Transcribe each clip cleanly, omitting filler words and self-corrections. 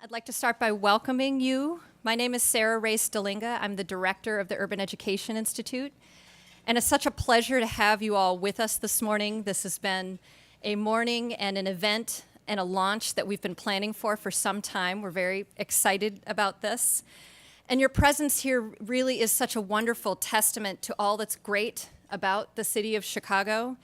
I'd like to start by welcoming you. My name is Sarah Race Dalinga. I'm the director of the Urban Education Institute. And it's such a pleasure to have you all with us this morning. This has been a morning and an event and a launch that we've been planning for some time. We're very excited about this. And your presence here really is such a wonderful testament to all that's great about the city of Chicago.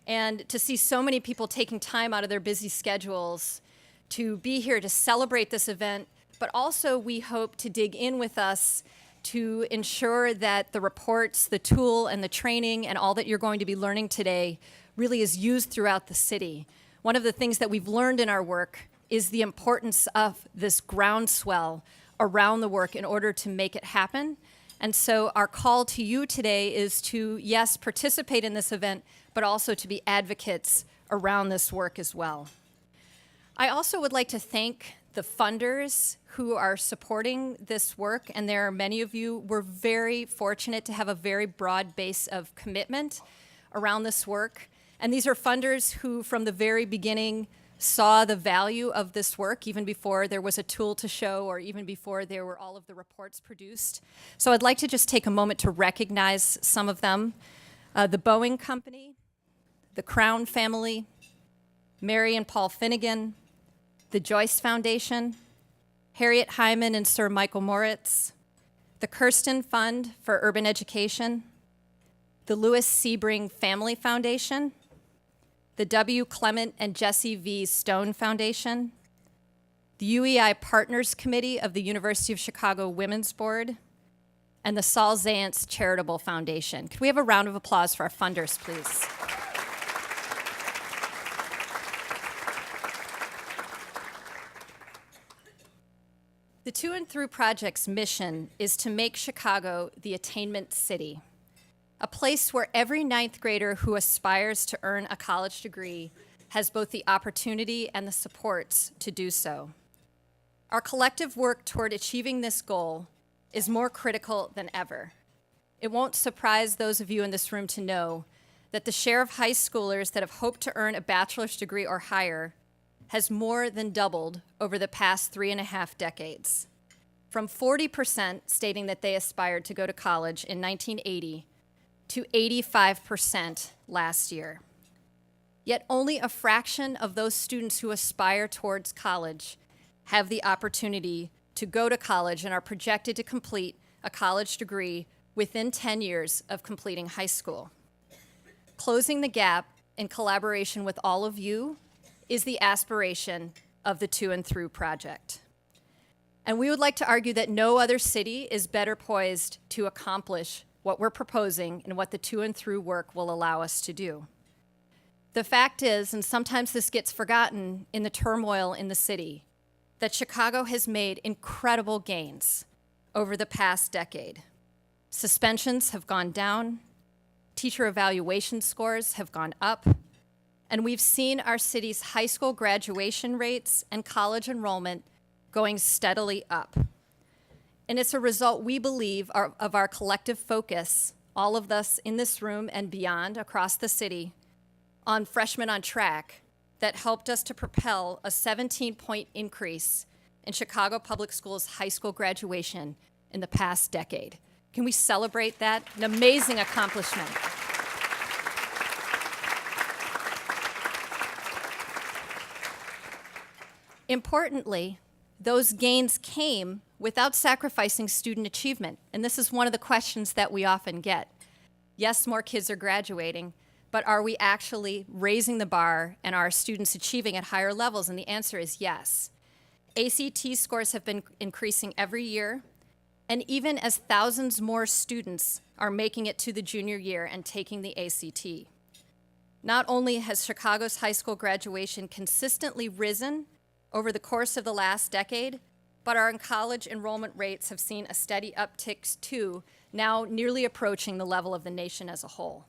And to see so many people taking time out of their busy schedules to be here to celebrate this event, but also we hope to dig in with us to ensure that the reports, the tool, and the training, and all that you're going to be learning today really is used throughout the city. One of the things that we've learned in our work is the importance of this groundswell around the work in order to make it happen. And so our call to you today is to, yes, participate in this event, but also to be advocates around this work as well. I also would like to thank the funders who are supporting this work, and there are many of you. We're very fortunate to have a very broad base of commitment around this work. And these are funders who, from the very beginning, saw the value of this work, even before there was a tool to show or even before there were all of the reports produced. So I'd like to just take a moment to recognize some of them. The Boeing Company, the Crown family, Mary and Paul Finnegan, the Joyce Foundation, Harriet Hyman and Sir Michael Moritz, the Kirsten Fund for Urban Education, the Lewis Sebring Family Foundation, the W. Clement and Jesse V. Stone Foundation, the UEI Partners Committee of the University of Chicago Women's Board, and the Saul Zaentz Charitable Foundation. Could we have a round of applause for our funders, please? The To and Through Project's mission is to make Chicago the attainment city, a place where every ninth grader who aspires to earn a college degree has both the opportunity and the supports to do so. Our collective work toward achieving this goal is more critical than ever. It won't surprise those of you in this room to know that the share of high schoolers that have hoped to earn a bachelor's degree or higher has more than doubled over the past 3.5 decades, from 40% stating that they aspired to go to college in 1980 to 85% last year. Yet only a fraction of those students who aspire towards college have the opportunity to go to college and are projected to complete a college degree within 10 years of completing high school. Closing the gap in collaboration with all of you is the aspiration of the To and Through Project. And we would like to argue that no other city is better poised to accomplish what we're proposing and what the To and Through work will allow us to do. The fact is, and sometimes this gets forgotten in the turmoil in the city, that Chicago has made incredible gains over the past decade. Suspensions have gone down, teacher evaluation scores have gone up, and we've seen our city's high school graduation rates and college enrollment going steadily up. And it's a result, we believe, of our collective focus, all of us in this room and beyond across the city, on Freshmen on Track that helped us to propel a 17-point increase in Chicago Public Schools high school graduation in the past decade. Can we celebrate that? An amazing accomplishment. Importantly, those gains came without sacrificing student achievement. And this is one of the questions that we often get. Yes, more kids are graduating, but are we actually raising the bar and are students achieving at higher levels? And the answer is yes. ACT scores have been increasing every year, and even as thousands more students are making it to the junior year and taking the ACT. Not only has Chicago's high school graduation consistently risen over the course of the last decade, but our college enrollment rates have seen a steady uptick too, now nearly approaching the level of the nation as a whole.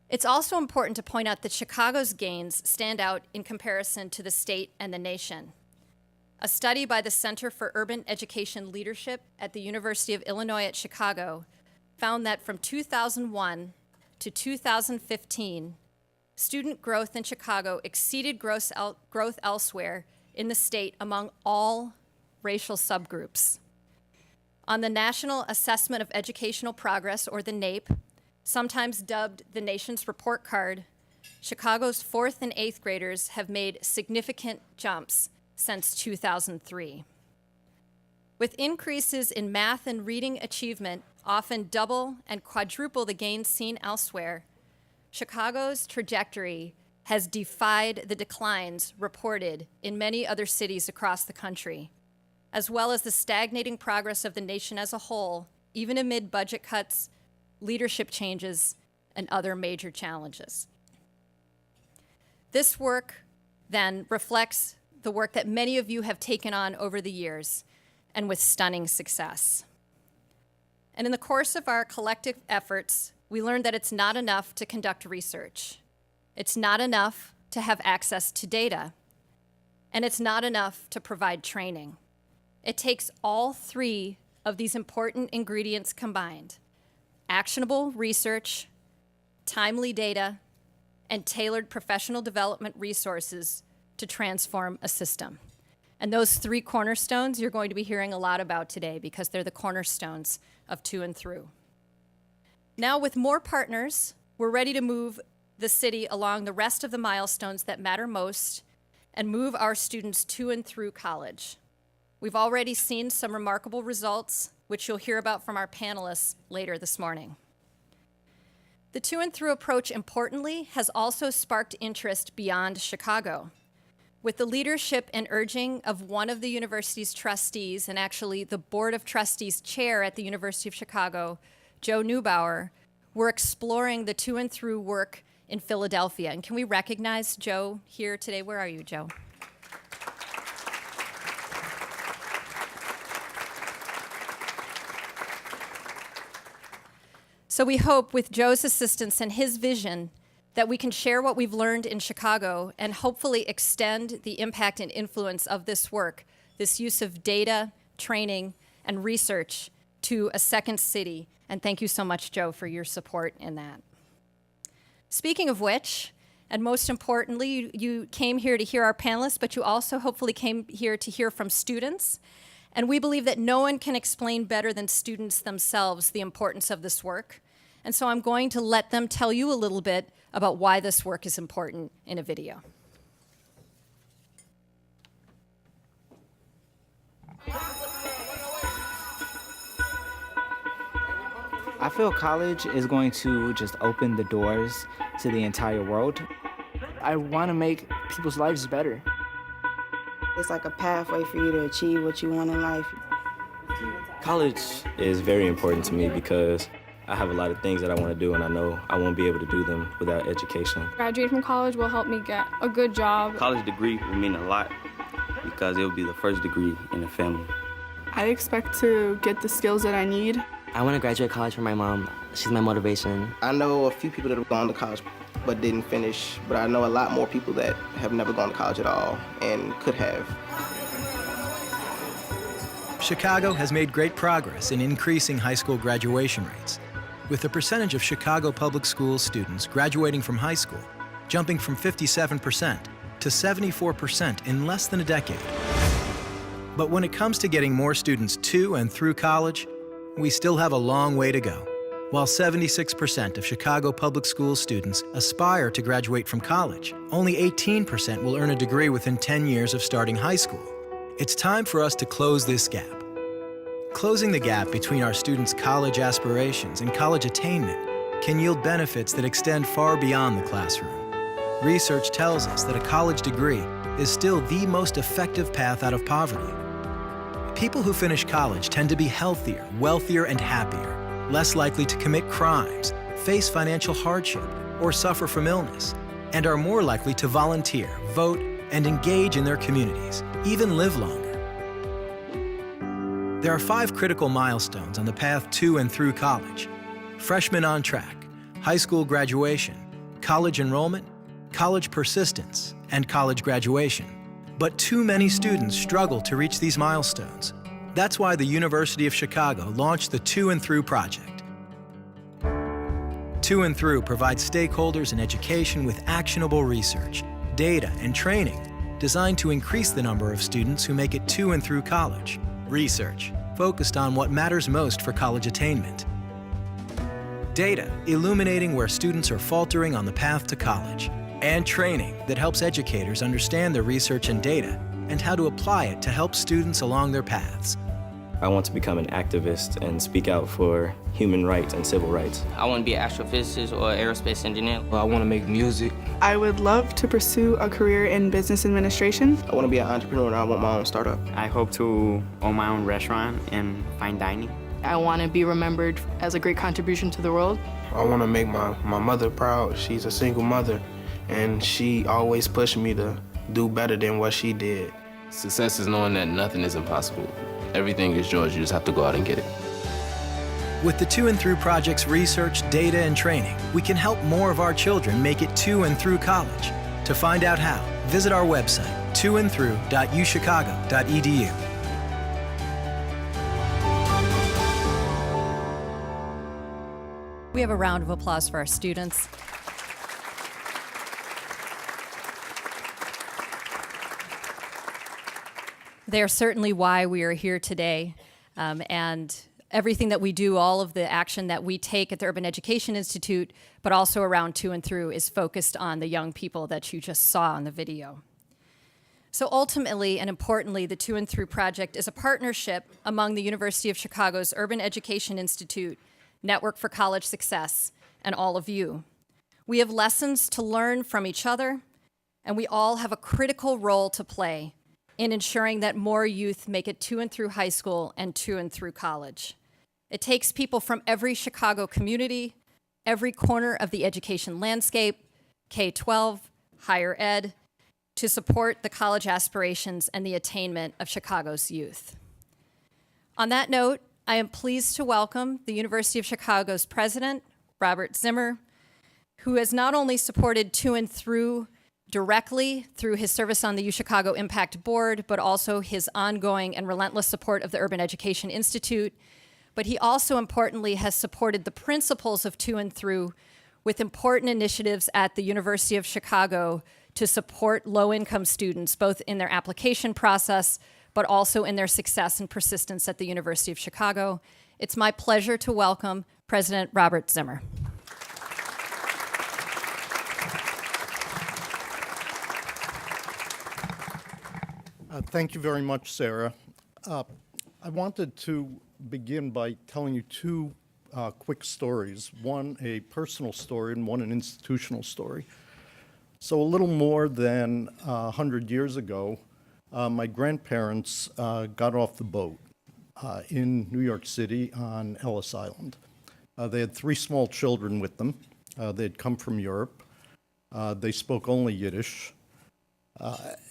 It's also important to point out that Chicago's gains stand out in comparison to the state and the nation. A study by the Center for Urban Education Leadership at the University of Illinois at Chicago found that from 2001 to 2015, student growth in Chicago exceeded growth elsewhere in the state among all racial subgroups. On the National Assessment of Educational Progress, or the NAEP, sometimes dubbed the nation's report card, Chicago's 4th and 8th graders have made significant jumps since 2003. With increases in math and reading achievement, often double and quadruple the gains seen elsewhere, Chicago's trajectory has defied the declines reported in many other cities across the country, as well as the stagnating progress of the nation as a whole, even amid budget cuts, leadership changes, and other major challenges. This work, then, reflects the work that many of you have taken on over the years, and with stunning success. And in the course of our collective efforts, we learned that it's not enough to conduct research. It's not enough to have access to data. And it's not enough to provide training. It takes all three of these important ingredients combined: actionable research, timely data, and tailored professional development resources to transform a system. And those three cornerstones you're going to be hearing a lot about today because they're the cornerstones of To and Through. Now, with more partners, we're ready to move the city along the rest of the milestones that matter most and move our students to and through college. We've already seen some remarkable results, which you'll hear about from our panelists later this morning. The To and Through approach, importantly, has also sparked interest beyond Chicago. With the leadership and urging of one of the university's trustees, and actually the Board of Trustees chair at the University of Chicago, Joe Neubauer, we're exploring the To and Through work in Philadelphia. And can we recognize Joe here today? Where are you, Joe? So we hope, with Joe's assistance and his vision, that we can share what we've learned in Chicago and hopefully extend the impact and influence of this work, this use of data, training, and research to a second city. And thank you so much, Joe, for your support in that. Speaking of which, and most importantly, you came here to hear our panelists, but you also hopefully came here to hear from students. And we believe that no one can explain better than students themselves the importance of this work. And so I'm going to let them tell you a little bit about why this work is important in a video. I feel college is going to just open the doors to the entire world. I want to make people's lives better. It's like a pathway for you to achieve what you want in life. College is very important to me because I have a lot of things that I want to do, and I know I won't be able to do them without education. Graduating from college will help me get a good job. College degree will mean a lot because it will be the first degree in the family. I expect to get the skills that I need. I want to graduate college for my mom. She's my motivation. I know a few people that have gone to college but didn't finish, but I know a lot more people that have never gone to college at all and could have. Chicago has made great progress in increasing high school graduation rates, with the percentage of Chicago public schools students graduating from high school jumping from 57% to 74% in less than a decade. But when it comes to getting more students to and through college, we still have a long way to go. While 76% of Chicago public school students aspire to graduate from college, only 18% will earn a degree within 10 years of starting high school. It's time for us to close this gap. Closing the gap between our students' college aspirations and college attainment can yield benefits that extend far beyond the classroom. Research tells us that a college degree is still the most effective path out of poverty. People who finish college tend to be healthier, wealthier, and happier, less likely to commit crimes, face financial hardship, or suffer from illness, and are more likely to volunteer, vote, and engage in their communities, even live longer. There are 5 critical milestones on the path to and through college: freshman on track, high school graduation, college enrollment, college persistence, and college graduation. But too many students struggle to reach these milestones. That's why the University of Chicago launched the To and Through project. To and Through provides stakeholders in education with actionable research, data, and training designed to increase the number of students who make it to and through college. Research, focused on what matters most for college attainment. Data, illuminating where students are faltering on the path to college. And training that helps educators understand the research and data and how to apply it to help students along their paths. I want to become an activist and speak out for human rights and civil rights. I want to be an astrophysicist or an aerospace engineer. I want to make music. I would love to pursue a career in business administration. I want to be an entrepreneur and I want my own startup. I hope to own my own restaurant and fine dining. I want to be remembered as a great contribution to the world. I want to make my mother proud. She's a single mother, and she always pushed me to do better than what she did. Success is knowing that nothing is impossible. Everything is yours, you just have to go out and get it. With the To and Through Project's research, data, and training, we can help more of our children make it to and through college. To find out how, visit our website, toandthrough.uchicago.edu. We have a round of applause for our students. They are certainly why we are here today. And everything that we do, all of the action that we take at the Urban Education Institute, but also around To and Through, is focused on the young people that you just saw in the video. So ultimately and importantly, the To and Through project is a partnership among the University of Chicago's Urban Education Institute, Network for College Success, and all of you. We have lessons to learn from each other, and we all have a critical role to play in ensuring that more youth make it to and through high school and to and through college. It takes people from every Chicago community, every corner of the education landscape, K-12, higher ed, to support the college aspirations and the attainment of Chicago's youth. On that note, I am pleased to welcome the University of Chicago's president, Robert Zimmer, who has not only supported To and Through directly through his service on the UChicago Impact Board, but also his ongoing and relentless support of the Urban Education Institute. But he also importantly has supported the principles of To and Through with important initiatives at the University of Chicago to support low-income students, both in their application process, but also in their success and persistence at the University of Chicago. It's my pleasure to welcome President Robert Zimmer. Thank you very much, Sarah. I wanted to begin by telling you two quick stories, one a personal story and one an institutional story. So a little more than 100 years ago, my grandparents got off the boat in New York City on Ellis Island. They had 3 small children with them. They had come from Europe. They spoke only Yiddish.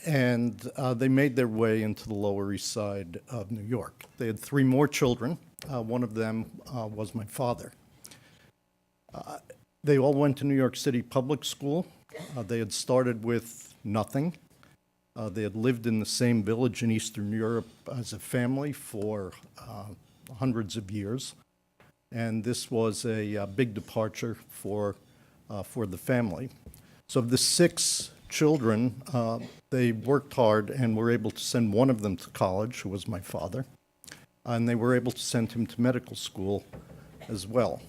And they made their way into the Lower East Side of New York. They had 3 more children. One of them was my father. They all went to New York City public school. They had started with nothing. They had lived in the same village in Eastern Europe as a family for hundreds of years. And this was a big departure for the family. So of the 6 children, they worked hard and were able to send one of them to college, who was my father, and they were able to send him to medical school as well.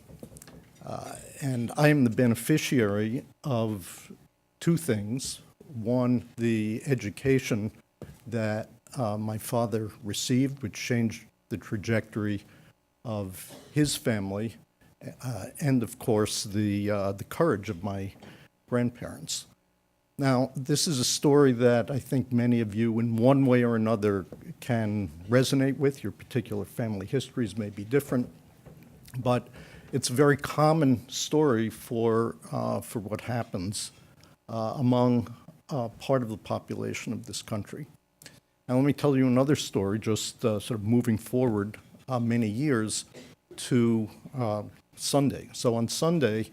And I am the beneficiary of 2 things. One, the education that my father received, which changed the trajectory of his family, and of course the courage of my grandparents. Now, this is a story that I think many of you, in one way or another, can resonate with. Your particular family histories may be different, but it's a very common story for what happens among part of the population of this country. Now, let me tell you another story, just sort of moving forward many years to Sunday. So on Sunday,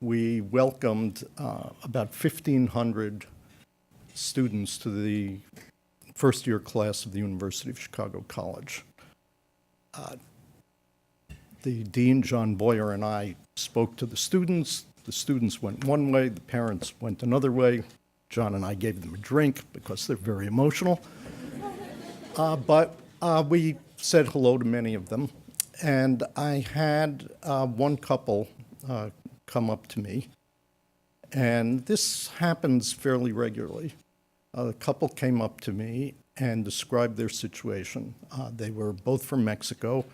we welcomed about 1,500 students to the first-year class of the University of Chicago College. The dean, John Boyer, and I spoke to the students. The students went one way, the parents went another way. John and I gave them a drink because they're very emotional. But we said hello to many of them. And I had one couple come up to me. And this happens fairly regularly. A couple came up to me and described their situation. They were both from Mexico.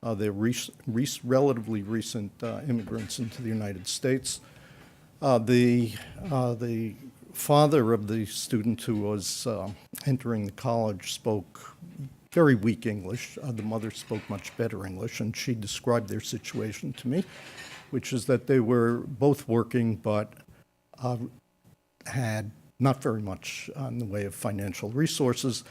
They're relatively recent immigrants into the United States. The father of the student who was entering the college spoke very weak English. The mother spoke much better English, and she described their situation to me, which is that they were both working but had not very much in the way of financial resources,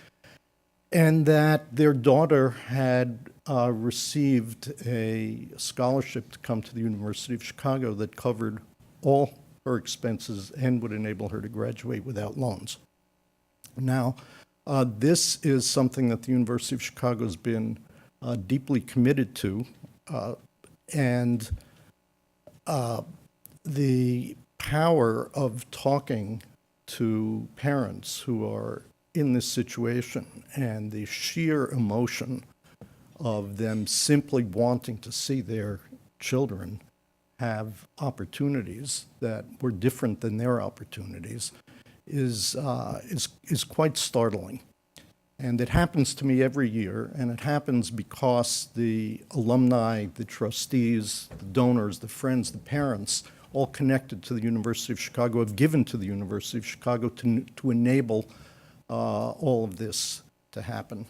and that their daughter had received a scholarship to come to the University of Chicago that covered all her expenses and would enable her to graduate without loans. Now, this is something that the University of Chicago has been deeply committed to, and the power of talking to parents who are in this situation and the sheer emotion of them simply wanting to see their children have opportunities that were different than their opportunities is quite startling. And it happens to me every year, and it happens because the alumni, the trustees, the donors, the friends, the parents, all connected to the University of Chicago, have given to the University of Chicago to enable all of this to happen.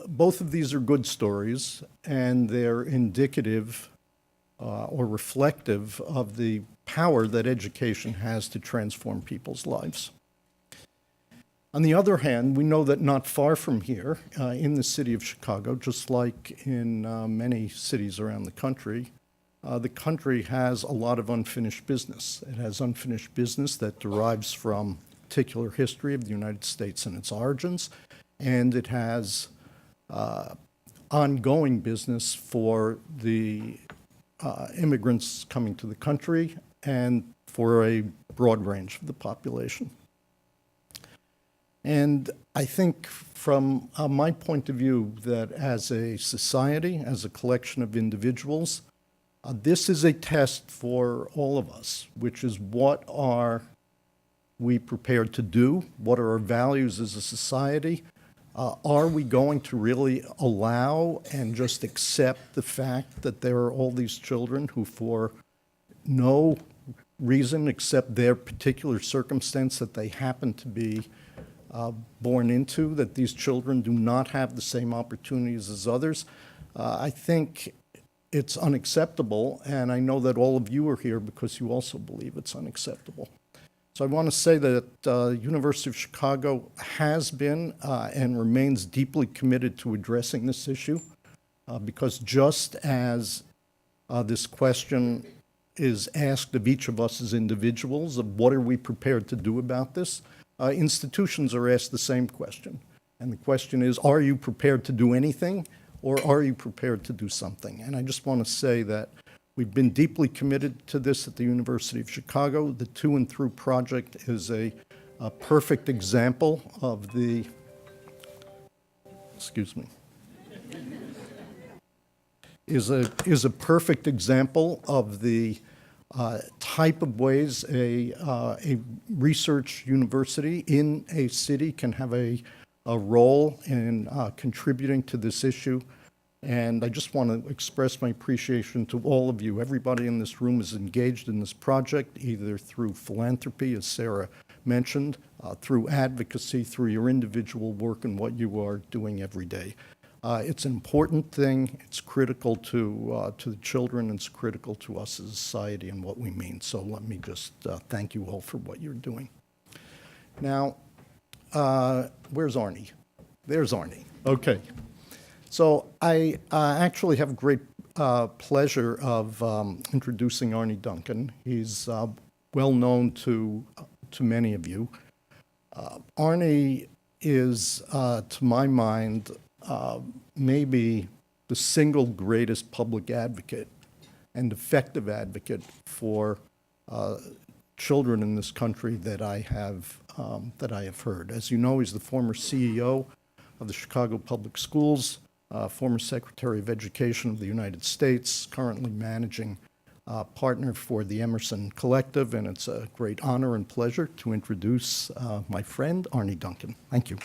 Both of these are good stories, and they're indicative or reflective of the power that education has to transform people's lives. On the other hand, we know that not far from here, in the city of Chicago, just like in many cities around the country has a lot of unfinished business. It has unfinished business that derives from particular history of the United States and its origins, and it has ongoing business for the immigrants coming to the country and for a broad range of the population. And I think from my point of view that as a society, as a collection of individuals, this is a test for all of us, which is what are we prepared to do? What are our values as a society? Are we going to really allow and just accept the fact that there are all these children who, for no reason except their particular circumstance that they happen to be born into, that these children do not have the same opportunities as others? I think it's unacceptable, and I know that all of you are here because you also believe it's unacceptable. So I want to say that University of Chicago has been and remains deeply committed to addressing this issue, because just as this question is asked of each of us as individuals of what are we prepared to do about this, institutions are asked the same question. And the question is, are you prepared to do anything, or are you prepared to do something? And I just want to say that we've been deeply committed to this at the University of Chicago. The To and Through project is a perfect example of the, is a perfect example of the type of ways a research university in a city can have a role in contributing to this issue. And I just want to express my appreciation to all of you. Everybody in this room is engaged in this project, either through philanthropy, as Sarah mentioned, through advocacy, through your individual work and what you are doing every day. It's an important thing. It's critical to the children. It's critical to us as a society and what we mean. So let me just thank you all for what you're doing. Now, where's Arnie? There's Arnie. Okay. So I actually have a great pleasure of introducing Arnie Duncan. He's well known to many of you. Arnie is, to my mind, maybe the single greatest public advocate and effective advocate for children in this country that I have heard. As you know, he's the former CEO of the Chicago Public Schools, former Secretary of Education of the United States, currently managing partner for the Emerson Collective, and it's a great honor and pleasure to introduce my friend, Arne Duncan. Thank you.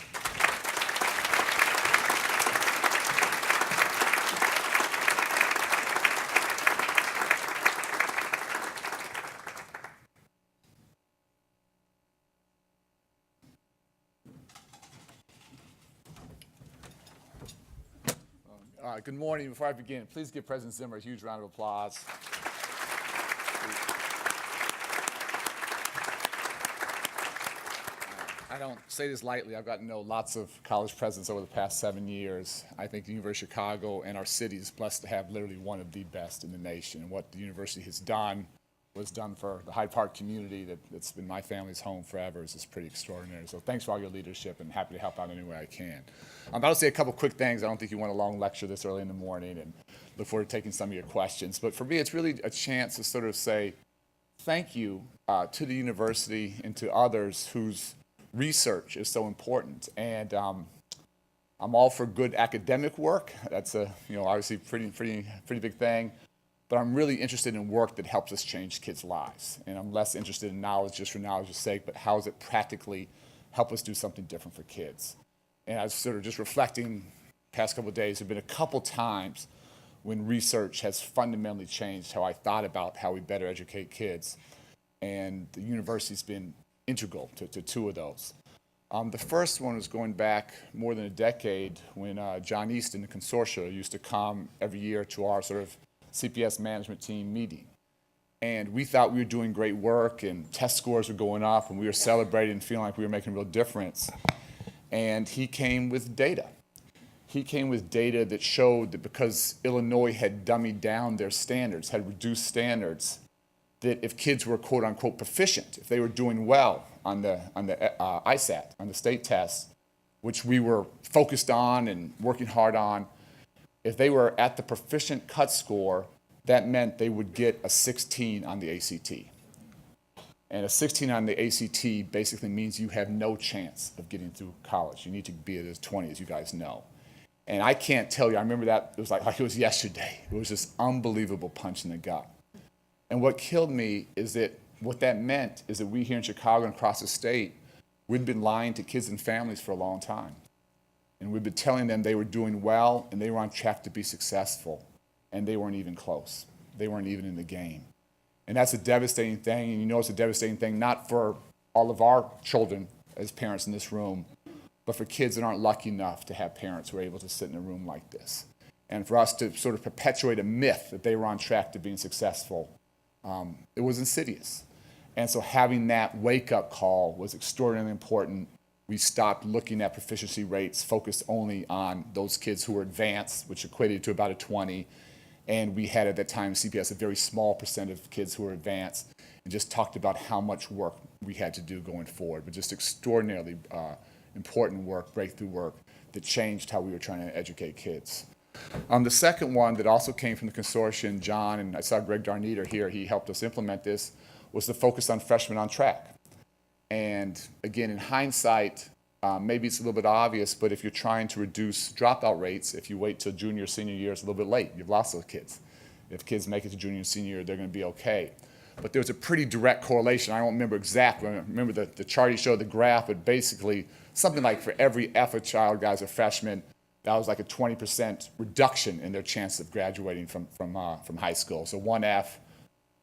Good morning. Before I begin, please give President Zimmer a huge round of applause. I don't say this lightly. I've gotten to know lots of college presidents over the past 7 years. I think the University of Chicago and our city is blessed to have literally one of the best in the nation. And what the university has done, was done for the Hyde Park community that's been my family's home forever is just pretty extraordinary. So thanks for all your leadership, and happy to help out any way I can. I'll say a couple quick things. I don't think you want a long lecture this early in the morning, and look forward to taking some of your questions. But for me, it's really a chance to sort of say thank you to the university and to others whose research is so important. And I'm all for good academic work. That's a obviously pretty big thing. But I'm really interested in work that helps us change kids' lives. And I'm less interested in knowledge just for knowledge's sake, but how does it practically help us do something different for kids? And I was sort of just reflecting past couple of days, there have been a couple times when research has fundamentally changed how I thought about how we better educate kids. And the university's been integral to two of those. The first one was going back more than a decade when John Easton, the consortia, used to come every year to our sort of CPS management team meeting. And we thought we were doing great work and test scores were going up and we were celebrating and feeling like we were making a real difference. And he came with data. He came with data that showed that because Illinois had dummied down their standards, had reduced standards, that if kids were quote unquote proficient, if they were doing well on the ISAT, on the state test, which we were focused on and working hard on, if they were at the proficient cut score, that meant they would get a 16 on the ACT. And a 16 on the ACT basically means you have no chance of getting through college. You need to be at a 20, as you guys know. And I can't tell you, I remember that, it was like it was yesterday. It was this unbelievable punch in the gut. And what killed me is that what that meant is that we here in Chicago and across the state, we'd been lying to kids and families for a long time. And we've been telling them they were doing well and they were on track to be successful, and they weren't even close. They weren't even in the game. And that's a devastating thing, and you know it's a devastating thing not for all of our children as parents in this room, but for kids that aren't lucky enough to have parents who are able to sit in a room like this. And for us to sort of perpetuate a myth that they were on track to being successful, it was insidious. And so having that wake-up call was extraordinarily important. We stopped looking at proficiency rates, focused only on those kids who were advanced, which equated to about a 20. And we had at that time CPS a very small percent of kids who were advanced, and just talked about how much work we had to do going forward, but just extraordinarily important work, breakthrough work that changed how we were trying to educate kids. The second one that also came from the consortium, John, and I saw Greg Darnita here, he helped us implement this, was the focus on freshmen on track. And again, in hindsight, maybe it's a little bit obvious, but if you're trying to reduce dropout rates, if you wait till junior, senior year, it's a little bit late. You've lost those kids. If kids make it to junior and senior year, they're going to be okay. But there was a pretty direct correlation. I don't remember exactly. I remember the chart he showed, the graph, but basically something like for every F a child got as a freshman, that was like a 20% reduction in their chance of graduating from high school. So one F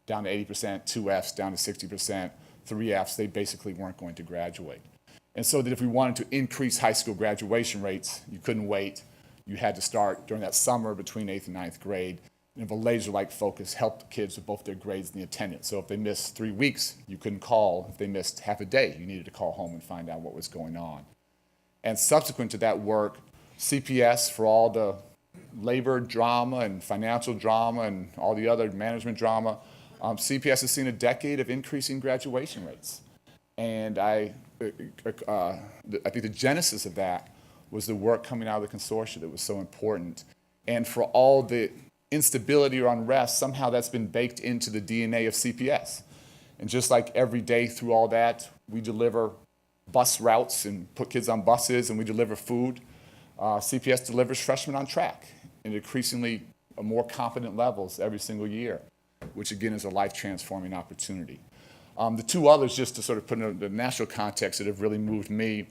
down to 80%, two Fs down to 60%, three Fs, they basically weren't going to graduate. And so that if we wanted to increase high school graduation rates, you couldn't wait. You had to start during that summer between 8th and 9th grade. And if a laser-like focus helped kids with both their grades and the attendance. So if they missed 3 weeks, you couldn't call. If they missed half a day, you needed to call home and find out what was going on. And subsequent to that work, CPS, for all the labor drama and financial drama and all the other management drama, CPS has seen a decade of increasing graduation rates. And I think the genesis of that was the work coming out of the consortium that was so important. And for all the instability or unrest, somehow that's been baked into the DNA of CPS. And just like every day through all that, we deliver bus routes and put kids on buses, and we deliver food. CPS delivers freshmen on track in increasingly more competent levels every single year, which again is a life-transforming opportunity. The two others, just to sort of put in the national context that have really moved me,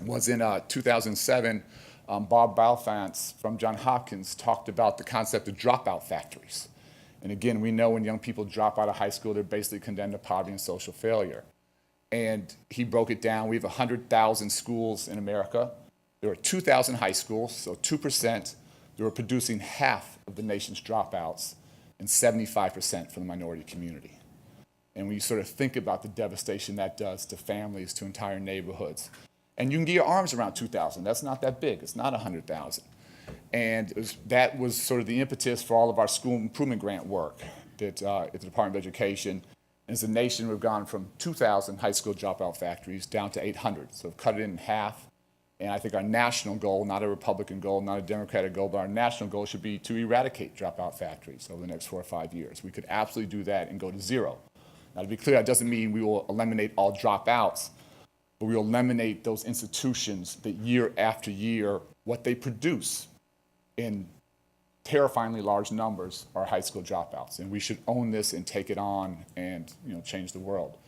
was in 2007, Bob Balfance from Johns Hopkins talked about the concept of dropout factories. And again, we know when young people drop out of high school, they're basically condemned to poverty and social failure. And he broke it down. We have 100,000 schools in America. There are 2,000 high schools, so 2%. They were producing half of the nation's dropouts and 75% from the minority community. And when you sort of think about the devastation that does to families, to entire neighborhoods, and you can get your arms around 2,000. That's not that big. It's not 100,000. And that was sort of the impetus for all of our school improvement grant work that, at the Department of Education. And as a nation, we've gone from 2,000 high school dropout factories down to 800. So we've cut it in half. And I think our national goal, not a Republican goal, not a Democratic goal, but our national goal should be to eradicate dropout factories over the next 4 or 5 years. We could absolutely do that and go to zero. Now, to be clear, that doesn't mean we will eliminate all dropouts, but we will eliminate those institutions that year after year, what they produce in terrifyingly large numbers are high school dropouts. And we should own this and take it on and change the world.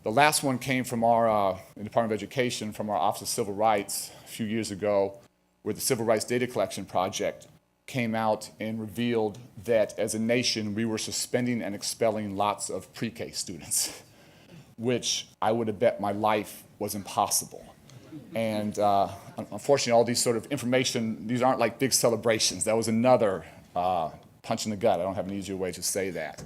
The last one came from our Department of Education, from our Office of Civil Rights a few years ago, where the Civil Rights Data Collection Project came out and revealed that as a nation, we were suspending and expelling lots of pre-K students, which I would have bet my life was impossible. And unfortunately, all these sort of information, these aren't like big celebrations. That was another punch in the gut. I don't have an easier way to say that.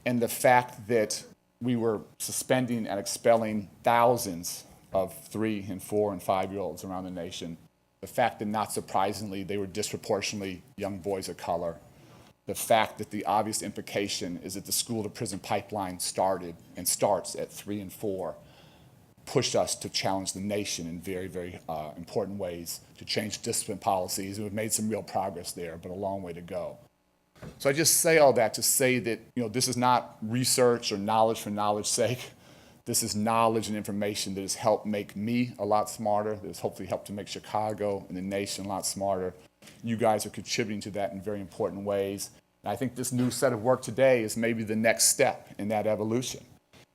And the fact that we were suspending and expelling thousands of 3-, and 4-, and 5-year-olds around the nation, the fact that not surprisingly, they were disproportionately young boys of color, the fact that the obvious implication is that the school-to-prison pipeline started and starts at 3 and 4, pushed us to challenge the nation in very, very important ways, to change discipline policies. And we've made some real progress there, but a long way to go. So I just say all that to say that this is not research or knowledge for knowledge's sake. This is knowledge and information that has helped make me a lot smarter, that has hopefully helped to make Chicago and the nation a lot smarter. You guys are contributing to that in very important ways. And I think this new set of work today is maybe the next step in that evolution.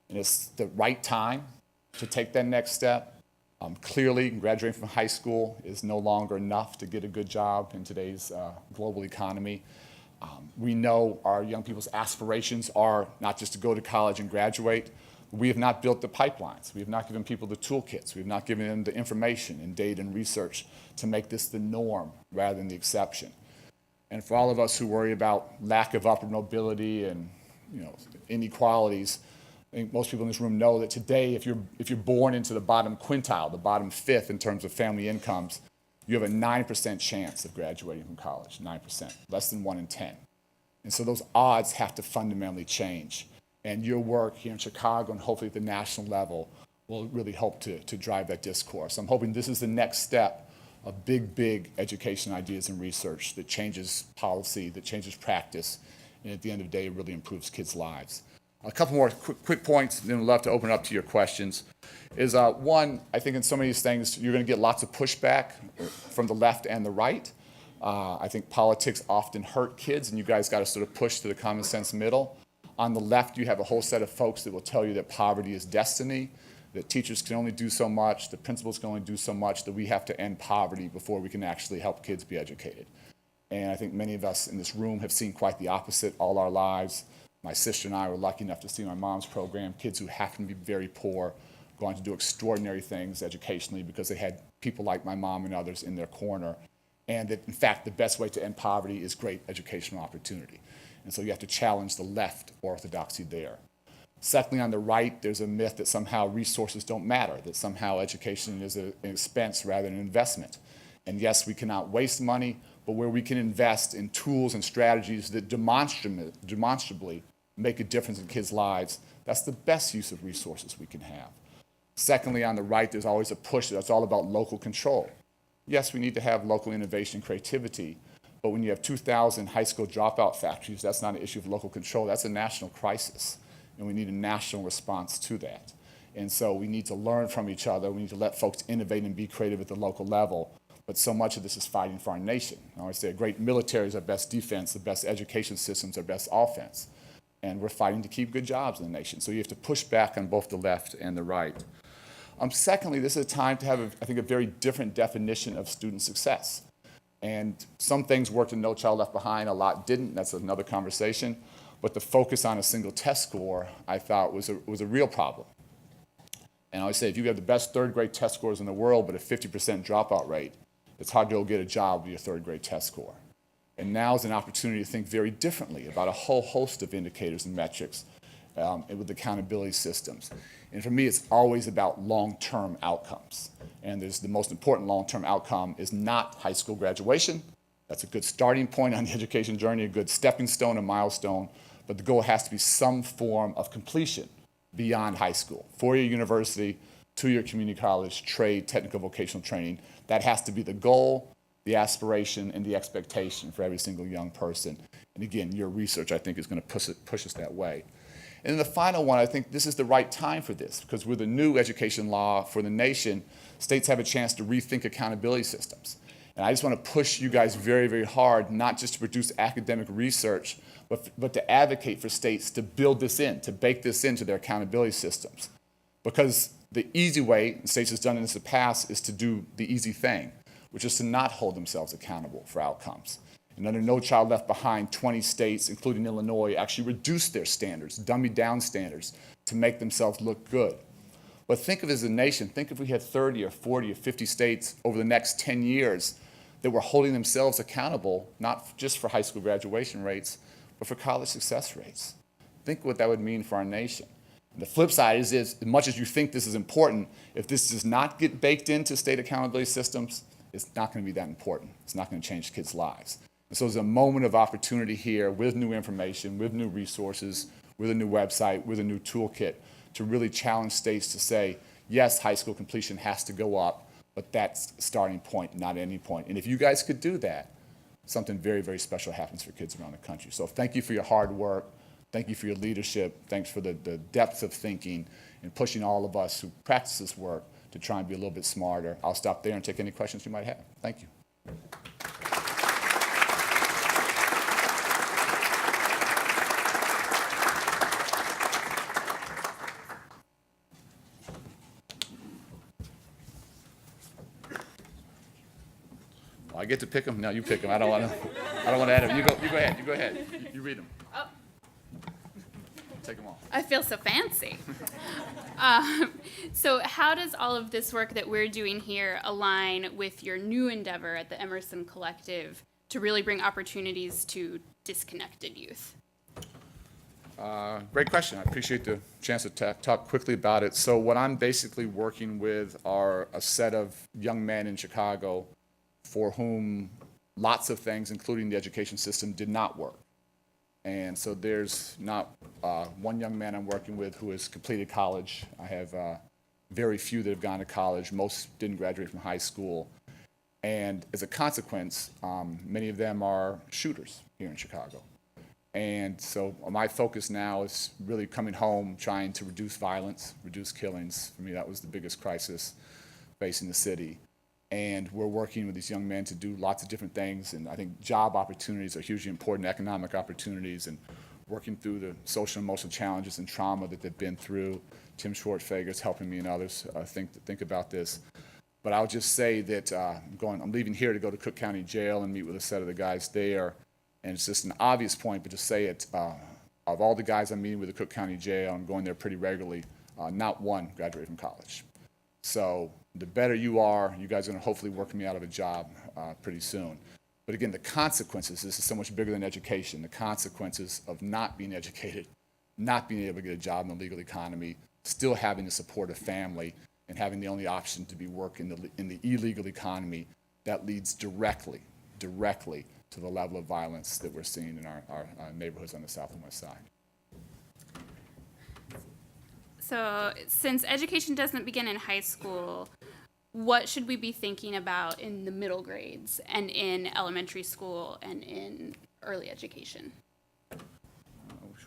And it's the right time to take that next step. Clearly, graduating from high school is no longer enough to get a good job in today's global economy. We know our young people's aspirations are not just to go to college and graduate. We have not built the pipelines. We have not given people the toolkits. We have not given them the information and data and research to make this the norm rather than the exception. And for all of us who worry about lack of upward mobility and inequalities, I think most people in this room know that today, if you're born into the bottom quintile, the bottom fifth in terms of family incomes, you have a 9% chance of graduating from college, 9%, less than 1 in 10. And so those odds have to fundamentally change. And your work here in Chicago and hopefully at the national level will really help to drive that discourse. I'm hoping this is the next step of big education ideas and research that changes policy, that changes practice, and at the end of the day, it really improves kids' lives. A couple more quick points, then we'd love to open it up to your questions. Is one, I think in some of these things, you're going to get lots of pushback from the left and the right. I think politics often hurt kids, and you guys got to sort of push to the common sense middle. On the left, you have a whole set of folks that will tell you that poverty is destiny, that teachers can only do so much, that principals can only do so much, that we have to end poverty before we can actually help kids be educated. And I think many of us in this room have seen quite the opposite all our lives. My sister and I were lucky enough to see my mom's program, kids who happen to be very poor, going to do extraordinary things educationally because they had people like my mom and others in their corner. And that, in fact, the best way to end poverty is great educational opportunity. And so you have to challenge the left orthodoxy there. Secondly, on the right, there's a myth that somehow resources don't matter, that somehow education is an expense rather than an investment. And yes, we cannot waste money, but where we can invest in tools and strategies that demonstrably make a difference in kids' lives, that's the best use of resources we can have. Secondly, on the right, there's always a push that's all about local control. Yes, we need to have local innovation and creativity, but when you have 2,000 high school dropout factories, that's not an issue of local control, that's a national crisis. and we need a national response to that. And so we need to learn from each other. We need to let folks innovate and be creative at the local level. But so much of this is fighting for our nation. I always say a great military is our best defense, the best education systems are best offense. And we're fighting to keep good jobs in the nation. So you have to push back on both the left and the right. Secondly, this is a time to have, I think, a very different definition of student success. And some things worked in No Child Left Behind, a lot didn't. That's another conversation. But the focus on a single test score, I thought, was a real problem. And I always say, if you have the best third grade test scores in the world, but a 50% dropout rate, it's hard to go get a job with your third grade test score. And now is an opportunity to think very differently about a whole host of indicators and metrics with accountability systems. And for me, it's always about long-term outcomes. And the most important long-term outcome is not high school graduation. That's a good starting point on the education journey, a good stepping stone, a milestone. But the goal has to be some form of completion beyond high school. 4-year university, 2-year community college, trade, technical vocational training. That has to be the goal, the aspiration, and the expectation for every single young person. And again, your research, I think, is going to push us that way. And then the final one, I think this is the right time for this, because with the new education law for the nation, states have a chance to rethink accountability systems. And I just want to push you guys very, very hard, not just to produce academic research, but to advocate for states to build this in, to bake this into their accountability systems. Because the easy way, and states has done this in the past, is to do the easy thing, which is to not hold themselves accountable for outcomes. And under No Child Left Behind, 20 states, including Illinois, actually reduced their standards, dummied down standards, to make themselves look good. But think of it as a nation. Think if we had 30 or 40 or 50 states over the next 10 years that were holding themselves accountable, not just for high school graduation rates, but for college success rates. Think what that would mean for our nation. And the flip side is as much as you think this is important, if this does not get baked into state accountability systems, it's not going to be that important. It's not going to change kids' lives. And so there's a moment of opportunity here with new information, with new resources, with a new website, with a new toolkit to really challenge states to say, yes, high school completion has to go up, but that's a starting point, not an ending point. And if you guys could do that, something very, very special happens for kids around the country. So thank you for your hard work. Thank you for your leadership. Thanks for the depth of thinking and pushing all of us who practice this work to try and be a little bit smarter. I'll stop there and take any questions you might have. Thank you. I get to pick them. No, you pick them. I don't want to add them. You go ahead. You go ahead. You read them. Oh. Take them all. I feel so fancy. So how does all of this work that we're doing here align with your new endeavor at the Emerson Collective to really bring opportunities to disconnected youth? Great question. I appreciate the chance to talk quickly about it. So what I'm basically working with are a set of young men in Chicago for whom lots of things, including the education system, did not work. And so there's not one young man I'm working with who has completed college. I have very few that have gone to college. Most didn't graduate from high school. And as a consequence, many of them are shooters here in Chicago. And so my focus now is really coming home, trying to reduce violence, reduce killings. For me, that was the biggest crisis facing the city. And we're working with these young men to do lots of different things. And I think job opportunities are hugely important, economic opportunities, and working through the social and emotional challenges and trauma that they've been through. Tim Schwartzfeger is helping me and others think about this. But I'll just say that I'm leaving here to go to Cook County Jail and meet with a set of the guys there. And it's just an obvious point, but to say it, of all the guys I'm meeting with the Cook County Jail, I'm going there pretty regularly, not one graduated from college. So the better you are, you guys are going to hopefully work me out of a job pretty soon. But again, the consequences, this is so much bigger than education, the consequences of not being educated, not being able to get a job in the legal economy, still having to support a family, and having the only option to be working in the illegal economy, that leads directly to the level of violence that we're seeing in our neighborhoods on the South and West Side. So since education doesn't begin in high school, what should we be thinking about in the middle grades and in elementary school and in early education?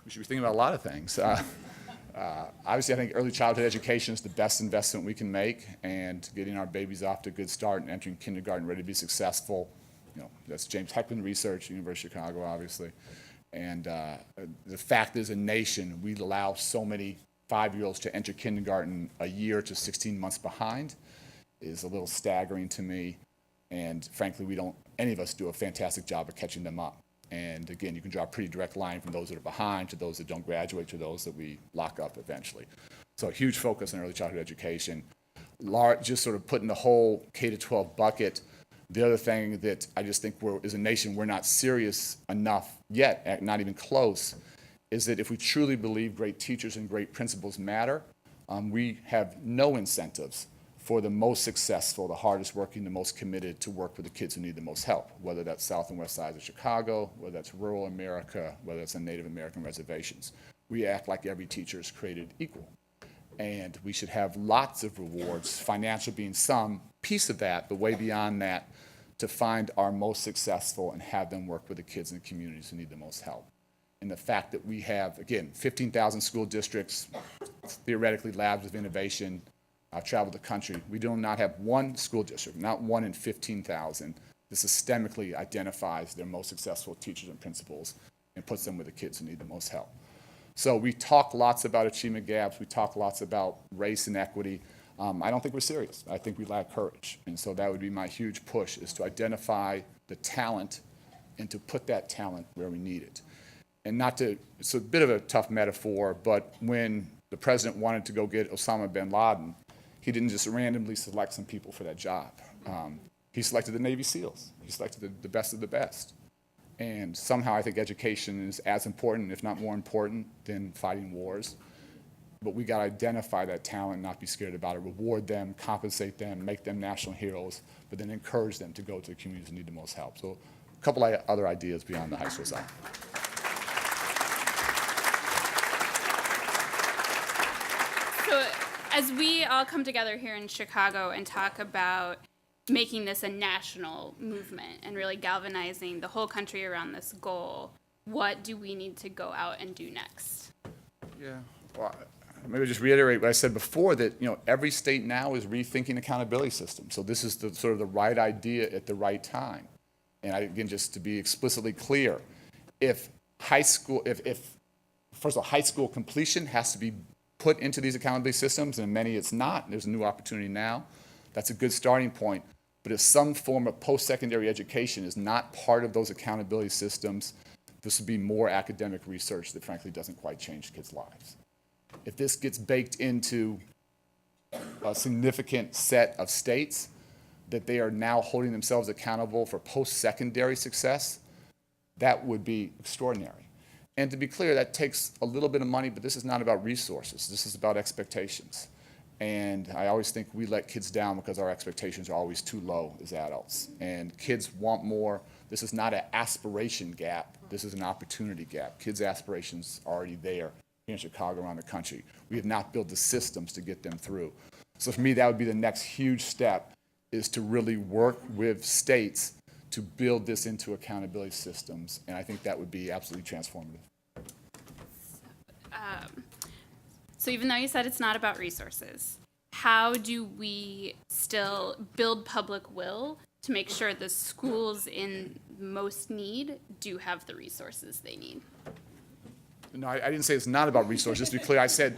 We should be thinking about a lot of things. Obviously, I think early childhood education is the best investment we can make, and getting our babies off to a good start and entering kindergarten ready to be successful. That's James Heckman research, University of Chicago, obviously. And the fact is, a nation, we allow so many 5-year-olds to enter kindergarten a year to 16 months behind is a little staggering to me. And frankly, any of us do a fantastic job of catching them up. And again, you can draw a pretty direct line from those that are behind to those that don't graduate to those that we lock up eventually. So a huge focus on early childhood education. Just sort of putting the whole K-12 bucket. The other thing that I just think as a nation, we're not serious enough yet, not even close, is that if we truly believe great teachers and great principals matter, we have no incentives for the most successful, the hardest working, the most committed to work with the kids who need the most help, whether that's South and West sides of Chicago, whether that's rural America, whether that's on Native American reservations. We act like every teacher is created equal. And we should have lots of rewards, financial being some piece of that, but way beyond that, to find our most successful and have them work with the kids in the communities who need the most help. And the fact that we have, again, 15,000 school districts, theoretically labs of innovation, travel the country. We do not have one school district, not one in 15,000, that systemically identifies their most successful teachers and principals and puts them with the kids who need the most help. So we talk lots about achievement gaps. We talk lots about race and equity. I don't think we're serious. I think we lack courage. And so that would be my huge push, is to identify the talent and to put that talent where we need it. And it's a bit of a tough metaphor, but when the president wanted to go get Osama bin Laden, he didn't just randomly select some people for that job. He selected the Navy SEALs. He selected the best of the best. And somehow I think education is as important, if not more important, than fighting wars. But we got to identify that talent, not be scared about it, reward them, compensate them, make them national heroes, but then encourage them to go to the communities that need the most help. So a couple of other ideas beyond the high school side. So as we all come together here in Chicago and talk about making this a national movement and really galvanizing the whole country around this goal, what do we need to go out and do next? Yeah, well, maybe just reiterate what I said before, that every state now is rethinking accountability systems. So this is sort of the right idea at the right time. And again, just to be explicitly clear, if first of all, high school completion has to be put into these accountability systems, and in many it's not, there's a new opportunity now, that's a good starting point. But if some form of post-secondary education is not part of those accountability systems, this would be more academic research that frankly doesn't quite change kids' lives. If this gets baked into a significant set of states, that they are now holding themselves accountable for post-secondary success, that would be extraordinary. And to be clear, that takes a little bit of money, but this is not about resources. This is about expectations. And I always think we let kids down because our expectations are always too low as adults. And kids want more. This is not an aspiration gap. This is an opportunity gap. Kids' aspirations are already there here in Chicago, around the country. We have not built the systems to get them through. So for me, that would be the next huge step, is to really work with states to build this into accountability systems. And I think that would be absolutely transformative. So even though you said it's not about resources, how do we still build public will to make sure the schools in most need do have the resources they need? No, I didn't say it's not about resources. Just to be clear, I said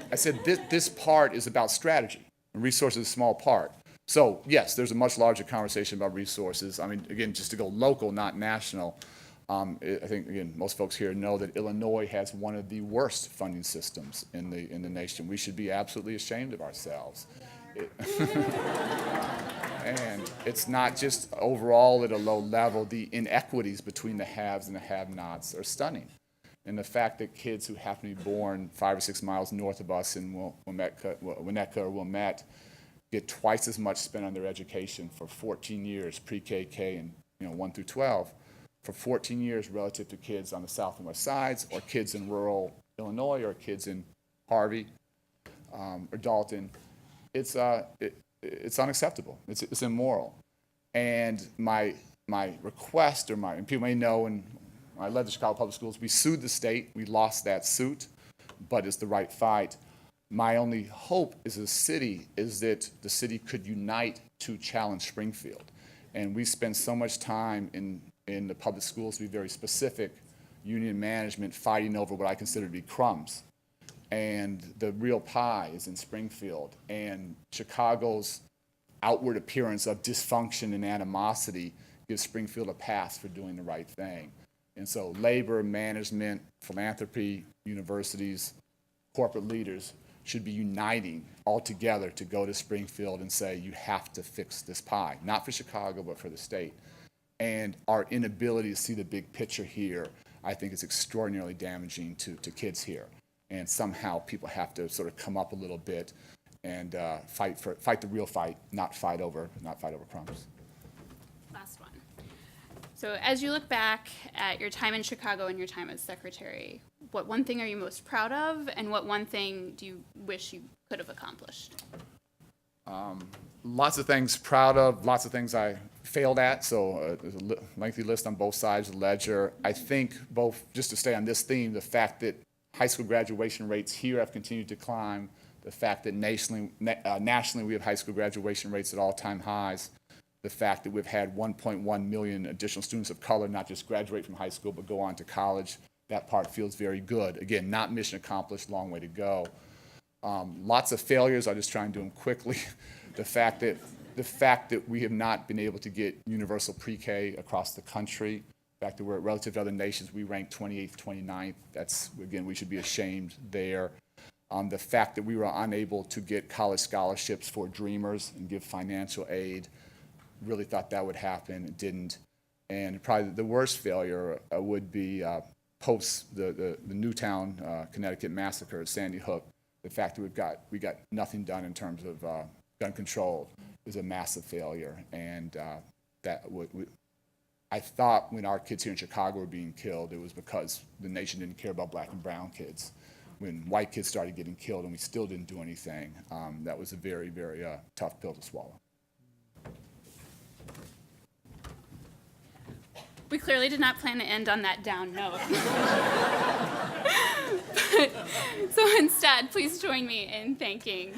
this part is about strategy, and resources is a small part. So yes, there's a much larger conversation about resources. I mean, again, just to go local, not national, I think, again, most folks here know that Illinois has one of the worst funding systems in the nation. We should be absolutely ashamed of ourselves. And it's not just overall at a low level. The inequities between the haves and the have-nots are stunning. And the fact that kids who happen to be born 5 or 6 miles north of us in Winnetka or Wilmette get twice as much spent on their education for 14 years, pre-K, and 1 through 12, for 14 years relative to kids on the south and west sides, or kids in rural Illinois, or kids in Harvey or Dalton. It's unacceptable. It's immoral. And my request, and people may know, and I led the Chicago Public Schools, we sued the state. We lost that suit, but it's the right fight. My only hope as a city is that the city could unite to challenge Springfield. And we spend so much time in the public schools, to be very specific, union management fighting over what I consider to be crumbs. And the real pie is in Springfield. And Chicago's outward appearance of dysfunction and animosity gives Springfield a pass for doing the right thing. And so labor, management, philanthropy, universities, corporate leaders should be uniting all together to go to Springfield and say, you have to fix this pie, not for Chicago, but for the state. And our inability to see the big picture here, I think, is extraordinarily damaging to kids here. And somehow people have to sort of come up a little bit and fight the real fight, not fight over crumbs. Last one. So as you look back at your time in Chicago and your time as secretary, what one thing are you most proud of, and what one thing do you wish you could have accomplished? Lots of things proud of, lots of things I failed at, so there's a lengthy list on both sides of the ledger. I think both, just to stay on this theme, the fact that high school graduation rates here have continued to climb, the fact that nationally we have high school graduation rates at all-time highs, the fact that we've had 1.1 million additional students of color not just graduate from high school but go on to college. That part feels very good. Again, not mission accomplished, long way to go. Lots of failures, I'll just try and do them quickly. The fact that we have not been able to get universal pre-K across the country, the fact that we're relative to other nations, we rank 28th, 29th. That's, again, we should be ashamed there. The fact that we were unable to get college scholarships for Dreamers and give financial aid, really thought that would happen, it didn't. And probably the worst failure would be post the Newtown, Connecticut massacre at Sandy Hook. The fact that we got nothing done in terms of gun control is a massive failure. And I thought when our kids here in Chicago were being killed, it was because the nation didn't care about black and brown kids. When white kids started getting killed and we still didn't do anything, that was a very, very tough pill to swallow. We clearly did not plan to end on that down note. So instead, please join me in thanking